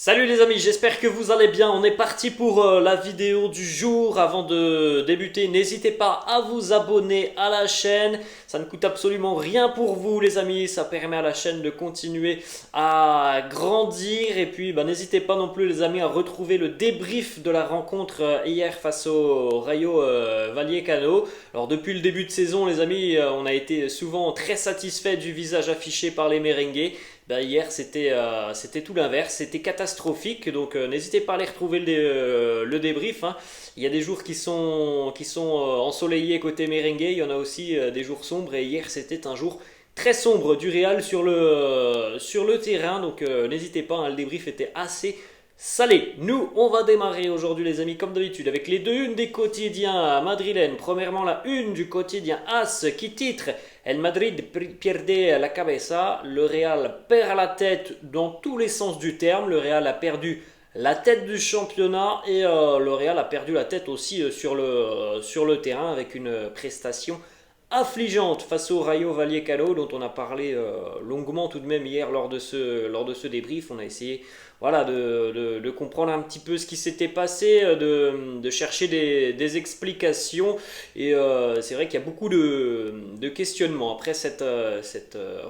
Salut les amis, j'espère que vous allez bien. On est parti pour la vidéo du jour. Avant de débuter, n'hésitez pas à vous abonner à la chaîne. Ça ne coûte absolument rien pour vous les amis. Ça permet à la chaîne de continuer à grandir. Et puis n'hésitez pas non plus les amis à retrouver le débrief de la rencontre hier face au Rayo Vallecano. Alors depuis le début de saison les amis, on a été souvent très satisfait du visage affiché par les merengues. Hier c'était tout l'inverse, c'était catastrophique, donc n'hésitez pas à aller retrouver le débrief, hein. Il y a des jours qui sont ensoleillés côté merengue, il y en a aussi des jours sombres, et hier c'était un jour très sombre du Real sur le terrain, donc n'hésitez pas, hein, le débrief était assez salé. Nous, on va démarrer aujourd'hui les amis comme d'habitude avec les deux unes des quotidiens madrilènes. Premièrement la une du quotidien AS qui titre El Madrid pierde la cabeza, le Real perd la tête dans tous les sens du terme, le Real a perdu la tête du championnat et le Real a perdu la tête aussi sur le terrain avec une prestation affligeante face au Rayo Vallecano dont on a parlé longuement tout de même hier lors de ce débrief. On a essayé de comprendre un petit peu ce qui s'était passé, de chercher des explications et c'est vrai qu'il y a beaucoup de questionnements après cette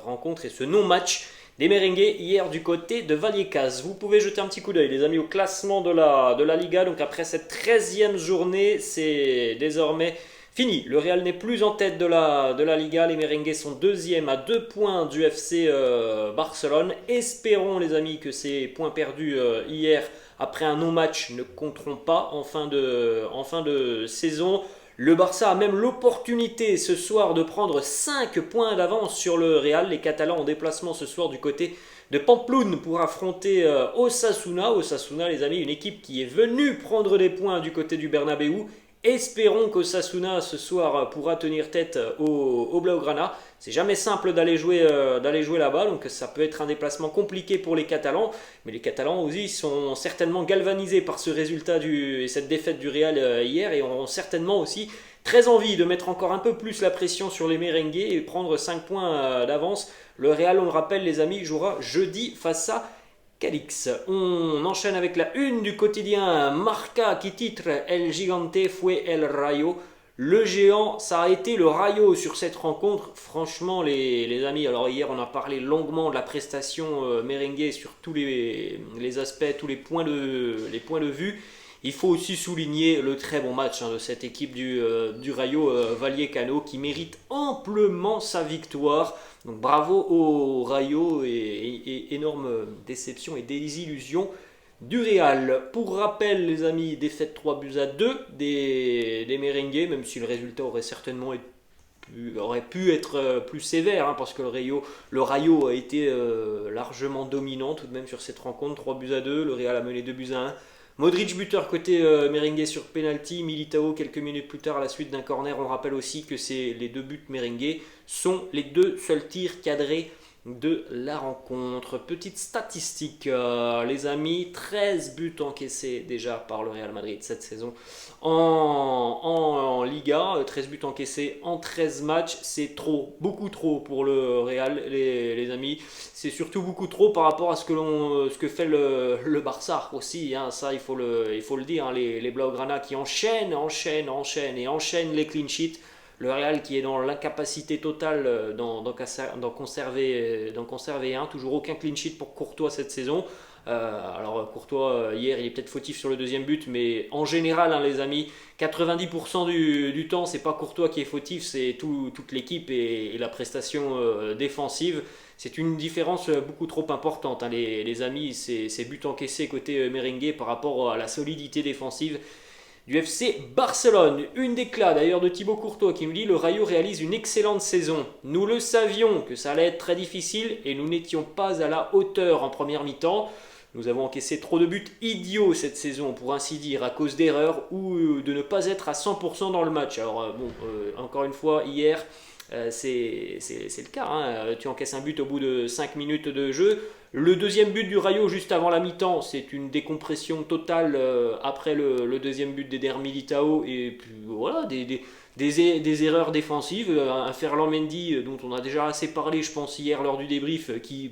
rencontre et ce non-match des merengues hier du côté de Vallecas. Vous pouvez jeter un petit coup d'œil les amis au classement de la Liga. Donc après cette 13e journée, c'est désormais fini. Le Real n'est plus en tête de la Liga. Les merengues sont deuxième à 2 points du FC Barcelone. Espérons les amis que ces points perdus hier après un non-match ne compteront pas en fin de saison. Le Barça a même l'opportunité ce soir de prendre 5 points d'avance sur le Real. Les Catalans en déplacement ce soir du côté de Pamplune pour affronter Osasuna. Osasuna les amis, une équipe qui est venue prendre des points du côté du Bernabeu. Espérons qu'Osasuna ce soir pourra tenir tête au Blaugrana. C'est jamais simple d'aller jouer là-bas, donc ça peut être un déplacement compliqué pour les Catalans. Mais les Catalans aussi sont certainement galvanisés par ce résultat et cette défaite du Real hier et auront certainement aussi très envie de mettre encore un peu plus la pression sur les merengues et prendre 5 points d'avance. Le Real, on le rappelle les amis, jouera jeudi face à Cadix. On enchaîne avec la une du quotidien Marca qui titre El Gigante fue el Rayo. Le géant, ça a été le Rayo sur cette rencontre. Franchement, les amis, alors hier on a parlé longuement de la prestation merengue sur tous les aspects, tous les points de vue. Il faut aussi souligner le très bon match de cette équipe du Rayo Vallecano qui mérite amplement sa victoire. Donc bravo au Rayo et énorme déception et désillusion du Real. Pour rappel les amis, défaite 3 buts à 2 des merengues, même si le résultat aurait pu être plus sévère parce que le Rayo a été largement dominant tout de même sur cette rencontre. 3 buts à 2, le Real a mené 2 buts à 1. Modric buteur côté merengue sur penalty, Militao quelques minutes plus tard à la suite d'un corner. On rappelle aussi que les deux buts merengue sont les deux seuls tirs cadrés de la rencontre. Petite statistique les amis, 13 buts encaissés déjà par le Real Madrid cette saison en Liga, 13 buts encaissés en 13 matchs, c'est trop, beaucoup trop pour le Real les amis, c'est surtout beaucoup trop par rapport à ce que fait le Barça aussi, ça il faut le dire, les Blaugrana qui enchaînent les clean sheets. Le Real qui est dans l'incapacité totale d'en conserver un. Toujours aucun clean sheet pour Courtois cette saison. Alors Courtois hier il est peut-être fautif sur le deuxième but, mais en général les amis, 90% du temps c'est pas Courtois qui est fautif, c'est toute l'équipe et la prestation défensive. C'est une différence beaucoup trop importante les amis, ces buts encaissés côté merengue par rapport à la solidité défensive du FC Barcelone. Une déclat d'ailleurs de Thibaut Courtois qui nous dit: le Rayo réalise une excellente saison. Nous le savions que ça allait être très difficile et nous n'étions pas à la hauteur en première mi-temps. Nous avons encaissé trop de buts idiots cette saison, pour ainsi dire, à cause d'erreurs ou de ne pas être à 100% dans le match. Alors encore une fois, hier, c'est le cas. Tu encaisses un but au bout de 5 minutes de jeu. Le deuxième but du Rayo juste avant la mi-temps, c'est une décompression totale après le deuxième but d'Eder Militao et puis voilà, des erreurs défensives. Un Ferland Mendy dont on a déjà assez parlé, je pense, hier lors du débrief, qui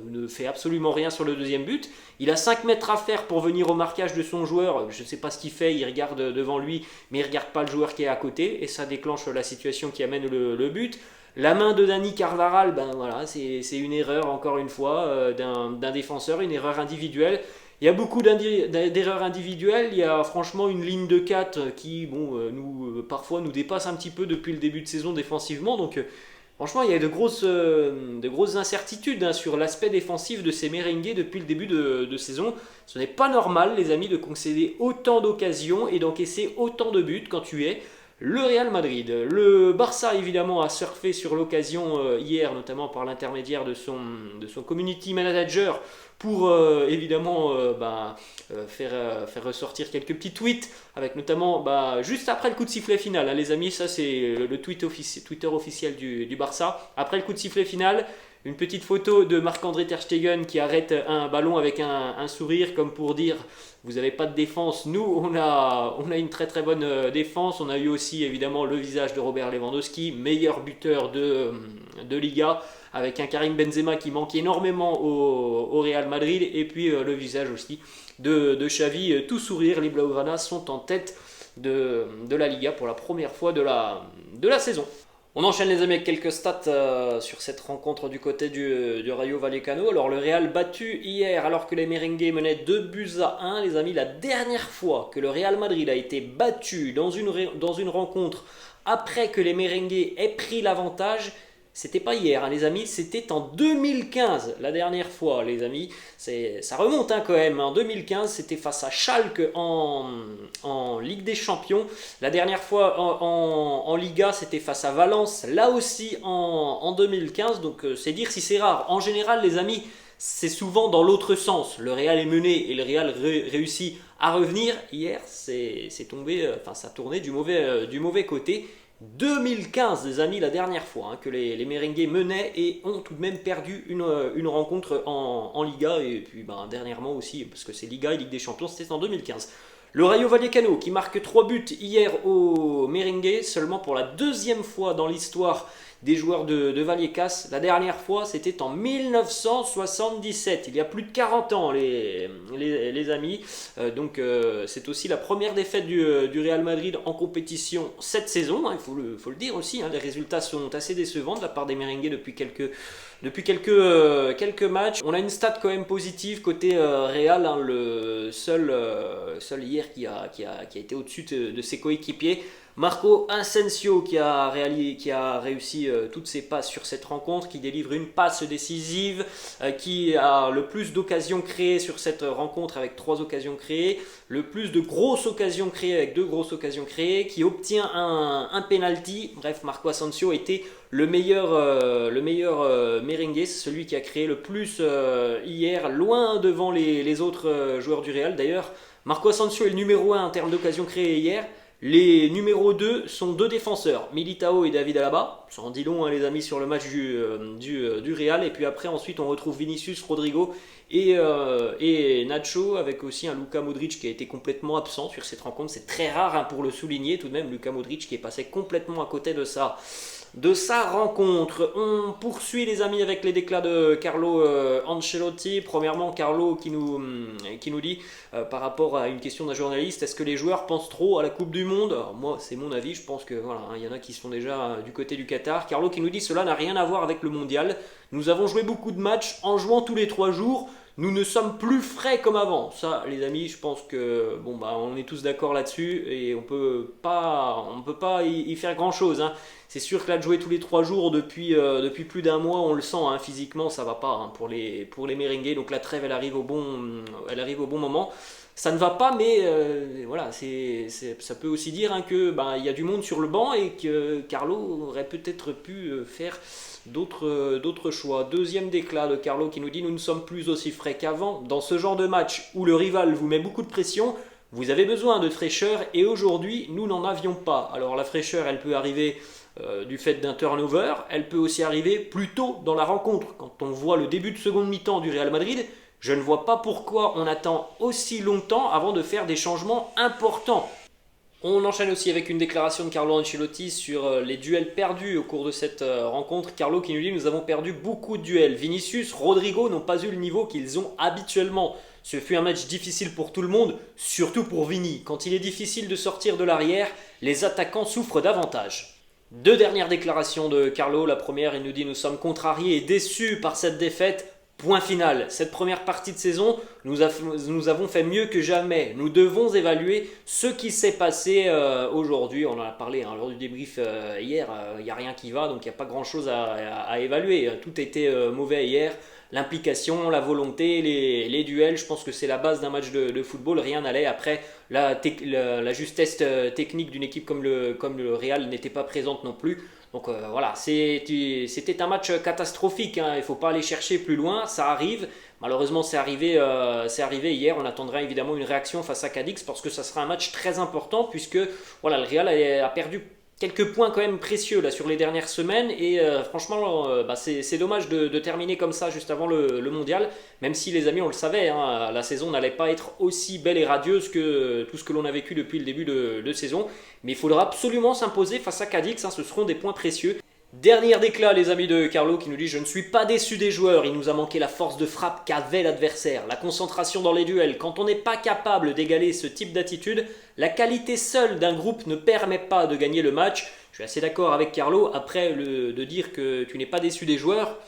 ne fait absolument rien sur le deuxième but. Il a 5 mètres à faire pour venir au marquage de son joueur. Je ne sais pas ce qu'il fait, il regarde devant lui, mais il ne regarde pas le joueur qui est à côté et ça déclenche la situation qui amène le but. La main de Dani Carvajal, ben voilà, c'est une erreur encore une fois d'un défenseur, une erreur individuelle. Il y a beaucoup d'erreurs individuelles, il y a franchement une ligne de 4 qui parfois nous dépasse un petit peu depuis le début de saison défensivement. Donc franchement il y a de grosses incertitudes sur l'aspect défensif de ces merengues depuis le début de saison. Ce n'est pas normal les amis de concéder autant d'occasions et d'encaisser autant de buts quand tu es le Real Madrid. Le Barça évidemment a surfé sur l'occasion hier, notamment par l'intermédiaire de son community manager pour évidemment faire ressortir quelques petits tweets avec notamment juste après le coup de sifflet final, hein, les amis, ça c'est le Twitter officiel du Barça. Après le coup de sifflet final, une petite photo de Marc-André Ter Stegen qui arrête un ballon avec un sourire comme pour dire vous n'avez pas de défense, nous on a une très très bonne défense. On a eu aussi évidemment le visage de Robert Lewandowski, meilleur buteur de Liga, avec un Karim Benzema qui manque énormément au Real Madrid, et puis le visage aussi de Xavi, tout sourire. Les Blaugrana sont en tête de la Liga pour la première fois de la saison. On enchaîne les amis avec quelques stats sur cette rencontre du côté du Rayo Vallecano. Alors le Real battu hier alors que les merengues menaient 2-1. Les amis, la dernière fois que le Real Madrid a été battu dans une rencontre après que les merengues aient pris l'avantage, c'était pas hier, hein, les amis, c'était en 2015, la dernière fois, les amis. Ça remonte quand même. En 2015, c'était face à Schalke en Ligue des Champions. La dernière fois en Liga, c'était face à Valence, là aussi en 2015. Donc c'est dire si c'est rare. En général, les amis, c'est souvent dans l'autre sens. Le Real est mené et le Real réussit à revenir. Hier, ça tournait du mauvais côté. 2015, les amis, la dernière fois que les merengues menaient et ont tout de même perdu une rencontre en Liga, et puis dernièrement aussi, parce que c'est Liga et Ligue des Champions, c'était en 2015. Le Rayo Vallecano qui marque 3 buts hier au merengue, seulement pour la deuxième fois dans l'histoire des joueurs de Vallecas. La dernière fois, c'était en 1977, il y a plus de 40 ans, les amis. Donc c'est aussi la première défaite du Real Madrid en compétition cette saison, hein, il faut le dire aussi, hein, les résultats sont assez décevants de la part des merengues depuis quelques matchs. On a une stat quand même positive côté Real, hein, le seul hier qui a été au-dessus de ses coéquipiers. Marco Asensio qui a réussi toutes ses passes sur cette rencontre, qui délivre une passe décisive, qui a le plus d'occasions créées sur cette rencontre avec 3 occasions créées, le plus de grosses occasions créées avec 2 grosses occasions créées, qui obtient un penalty. Bref, Marco Asensio était le meilleur merengue, celui qui a créé le plus hier, loin devant les autres joueurs du Real. D'ailleurs, Marco Asensio est le numéro 1 en termes d'occasions créées hier. Les numéros 2 sont 2 défenseurs, Militao et David Alaba. Ça en dit long, hein, les amis, sur le match du Real. Et puis après, ensuite, on retrouve Vinicius, Rodrigo et Nacho, avec aussi un Luka Modric qui a été complètement absent sur cette rencontre. C'est très rare, hein, pour le souligner tout de même, Luka Modric qui est passé complètement à côté de sa rencontre. On poursuit les amis avec les déclats de Carlo Ancelotti. Premièrement, Carlo qui nous dit par rapport à une question d'un journaliste, est-ce que les joueurs pensent trop à la Coupe du Monde? Alors moi, c'est mon avis, je pense que voilà, il y en a qui sont déjà du côté du Qatar. Carlo qui nous dit cela n'a rien à voir avec le mondial. Nous avons joué beaucoup de matchs en jouant tous les 3 jours. Nous ne sommes plus frais comme avant. Ça, les amis, je pense que on est tous d'accord là-dessus et on peut pas y faire grand-chose, hein. C'est sûr que là, de jouer tous les 3 jours depuis plus d'un mois, on le sent, hein, physiquement, ça va pas, hein, pour les merengues. Donc la trêve, elle arrive au bon moment. Ça ne va pas, mais voilà, ça peut aussi dire, hein, que il y a du monde sur le banc et que Carlo aurait peut-être pu faire d'autres choix. Deuxième déclat de Carlo qui nous dit: nous ne sommes plus aussi frais qu'avant. Dans ce genre de match où le rival vous met beaucoup de pression, vous avez besoin de fraîcheur et aujourd'hui, nous n'en avions pas. Alors la fraîcheur, elle peut arriver du fait d'un turnover, elle peut aussi arriver plus tôt dans la rencontre. Quand on voit le début de seconde mi-temps du Real Madrid, je ne vois pas pourquoi on attend aussi longtemps avant de faire des changements importants. On enchaîne aussi avec une déclaration de Carlo Ancelotti sur les duels perdus au cours de cette rencontre. Carlo qui nous dit: nous avons perdu beaucoup de duels. Vinicius, Rodrigo n'ont pas eu le niveau qu'ils ont habituellement. Ce fut un match difficile pour tout le monde, surtout pour Vini. Quand il est difficile de sortir de l'arrière, les attaquants souffrent davantage. Deux dernières déclarations de Carlo. La première, il nous dit: nous sommes contrariés et déçus par cette défaite. Point final. Cette première partie de saison, nous avons fait mieux que jamais. Nous devons évaluer ce qui s'est passé aujourd'hui. On en a parlé lors du débrief hier. Il n'y a rien qui va, donc il n'y a pas grand-chose à évaluer. Tout était mauvais hier. L'implication, la volonté, les duels, je pense que c'est la base d'un match de football. Rien n'allait. Après, la justesse technique d'une équipe comme le Real n'était pas présente non plus. Donc voilà, c'était un match catastrophique, hein. Il ne faut pas aller chercher plus loin, ça arrive. Malheureusement, c'est arrivé hier. On attendra évidemment une réaction face à Cadix parce que ça sera un match très important puisque voilà, le Real a perdu quelques points quand même précieux là, sur les dernières semaines et franchement c'est dommage de terminer comme ça juste avant le mondial, même si les amis on le savait, hein, la saison n'allait pas être aussi belle et radieuse que tout ce que l'on a vécu depuis le début de saison, mais il faudra absolument s'imposer face à Cadix, hein, ce seront des points précieux. Dernière déclat les amis de Carlo qui nous dit: je ne suis pas déçu des joueurs, il nous a manqué la force de frappe qu'avait l'adversaire, la concentration dans les duels. Quand on n'est pas capable d'égaler ce type d'attitude, la qualité seule d'un groupe ne permet pas de gagner le match. Je suis assez d'accord avec Carlo. Après de dire que tu n'es pas déçu des joueurs,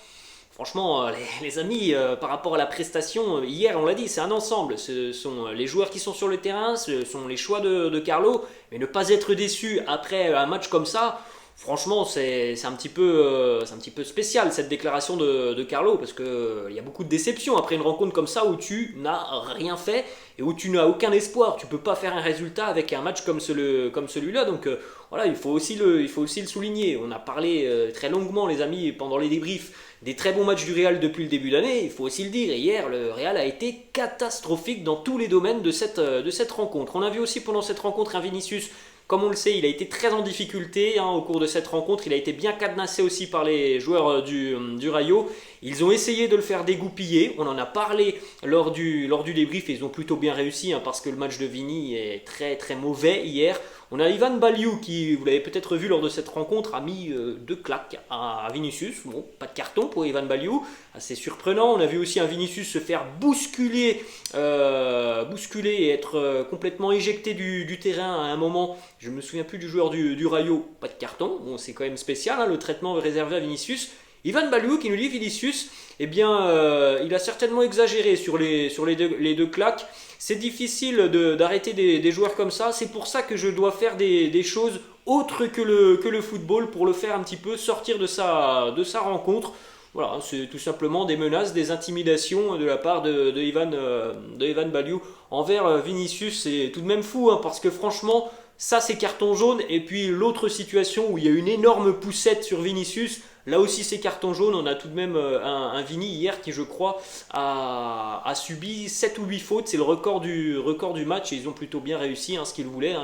franchement les amis, par rapport à la prestation, hier on l'a dit, c'est un ensemble, ce sont les joueurs qui sont sur le terrain, ce sont les choix de Carlo, mais ne pas être déçu après un match comme ça, franchement, c'est un petit peu spécial cette déclaration de Carlo parce qu'il y a beaucoup de déception après une rencontre comme ça où tu n'as rien fait et où tu n'as aucun espoir. Tu ne peux pas faire un résultat avec un match comme celui-là. Donc voilà, il faut aussi le souligner. On a parlé très longuement, les amis, pendant les débriefs des très bons matchs du Real depuis le début d'année. Il faut aussi le dire. Et hier, le Real a été catastrophique dans tous les domaines de cette rencontre. On a vu aussi pendant cette rencontre un Vinicius. Comme on le sait, il a été très en difficulté au cours de cette rencontre. Il a été bien cadenassé aussi par les joueurs du Rayo. Ils ont essayé de le faire dégoupiller. On en a parlé lors du débrief et ils ont plutôt bien réussi parce que le match de Vini est très très mauvais hier. On a Ivan Baliou qui, vous l'avez peut-être vu lors de cette rencontre, a mis deux claques à Vinicius. Bon, pas de carton pour Ivan Baliou, assez surprenant. On a vu aussi un Vinicius se faire bousculer et être complètement éjecté du terrain à un moment. Je ne me souviens plus du joueur du Rayo, pas de carton. Bon, c'est quand même spécial, le traitement réservé à Vinicius. Ivan Baliou qui nous dit: Vinicius, eh bien, il a certainement exagéré sur les deux claques. C'est difficile d'arrêter des joueurs comme ça. C'est pour ça que je dois faire des choses autres que le football pour le faire un petit peu sortir de sa rencontre. Voilà, c'est tout simplement des menaces, des intimidations de la part de Ivan Baliou envers Vinicius. C'est tout de même fou parce que franchement, ça c'est carton jaune. Et puis l'autre situation où il y a une énorme poussette sur Vinicius, là aussi c'est carton jaune. On a tout de même un Vini hier qui je crois a subi 7 ou 8 fautes. C'est le record du match et ils ont plutôt bien réussi ce qu'ils voulaient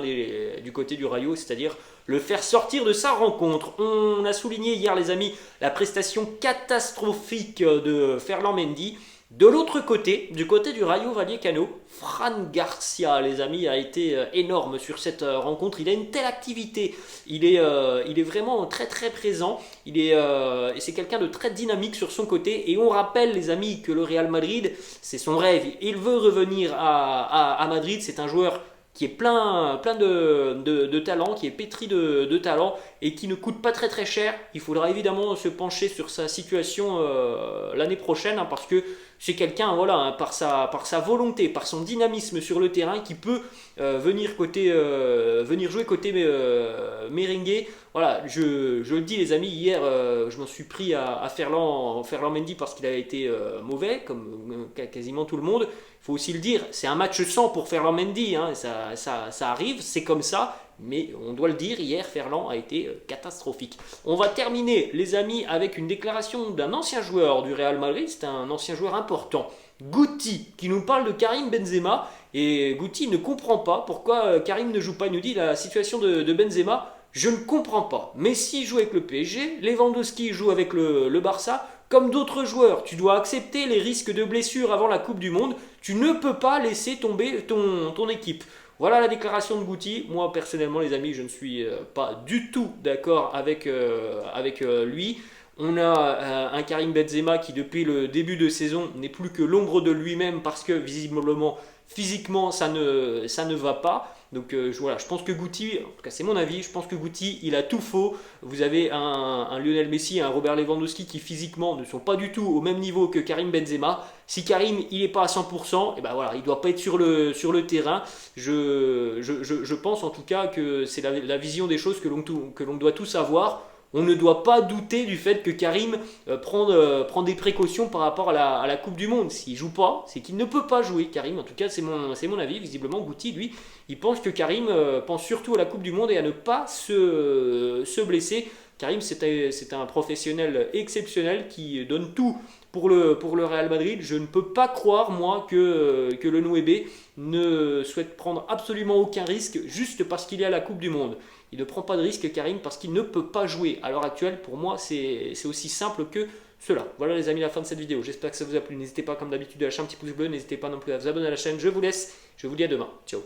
du côté du Rayo, c'est-à-dire le faire sortir de sa rencontre. On a souligné hier les amis la prestation catastrophique de Ferland Mendy. De l'autre côté, du côté du Rayo Vallecano, Fran Garcia, les amis, a été énorme sur cette rencontre. Il a une telle activité, il est vraiment très très présent. Et c'est quelqu'un de très dynamique sur son côté. Et on rappelle, les amis, que le Real Madrid, c'est son rêve. Il veut revenir à Madrid. C'est un joueur qui est plein de talent, qui est pétri de talent et qui ne coûte pas très très cher. Il faudra évidemment se pencher sur sa situation l'année prochaine parce que c'est quelqu'un, voilà, par sa volonté, par son dynamisme sur le terrain qui peut venir jouer côté merengue. Voilà, je le dis les amis, hier je m'en suis pris à Ferland Mendy parce qu'il a été mauvais, comme quasiment tout le monde. Il faut aussi le dire, c'est un match sans pour Ferland Mendy, ça arrive, c'est comme ça. Mais on doit le dire, hier Ferland a été catastrophique. On va terminer les amis avec une déclaration d'un ancien joueur du Real Madrid. C'est un ancien joueur important Guti qui nous parle de Karim Benzema. Et Guti ne comprend pas pourquoi Karim ne joue pas. Il nous dit la situation de Benzema. Je ne comprends pas. Messi joue avec le PSG, Lewandowski joue avec le Barça. Comme d'autres joueurs, tu dois accepter les risques de blessures avant la Coupe du Monde. Tu ne peux pas laisser tomber ton équipe. Voilà la déclaration de Guti. Moi, personnellement, les amis, je ne suis pas du tout d'accord avec lui. On a un Karim Benzema qui, depuis le début de saison, n'est plus que l'ombre de lui-même parce que, visiblement, physiquement, ça ne va pas. Donc voilà, je pense que Guti, en tout cas c'est mon avis, je pense que Guti il a tout faux. Vous avez un Lionel Messi, un Robert Lewandowski qui physiquement ne sont pas du tout au même niveau que Karim Benzema. Si Karim il n'est pas à 100%, et ben voilà, il ne doit pas être sur le terrain. Je pense en tout cas que c'est la vision des choses que l'on doit tous avoir. On ne doit pas douter du fait que Karim prend des précautions par rapport à la Coupe du Monde. S'il ne joue pas, c'est qu'il ne peut pas jouer. Karim, en tout cas, c'est mon avis. Visiblement, Guti, lui, il pense que Karim pense surtout à la Coupe du Monde et à ne pas se blesser. Karim, c'est un professionnel exceptionnel qui donne tout pour le Real Madrid. Je ne peux pas croire, moi, que le Noébé ne souhaite prendre absolument aucun risque juste parce qu'il est à la Coupe du Monde. Il ne prend pas de risque, Karim, parce qu'il ne peut pas jouer. À l'heure actuelle, pour moi, c'est aussi simple que cela. Voilà les amis, la fin de cette vidéo. J'espère que ça vous a plu. N'hésitez pas, comme d'habitude, à lâcher un petit pouce bleu. N'hésitez pas non plus à vous abonner à la chaîne. Je vous laisse. Je vous dis à demain. Ciao.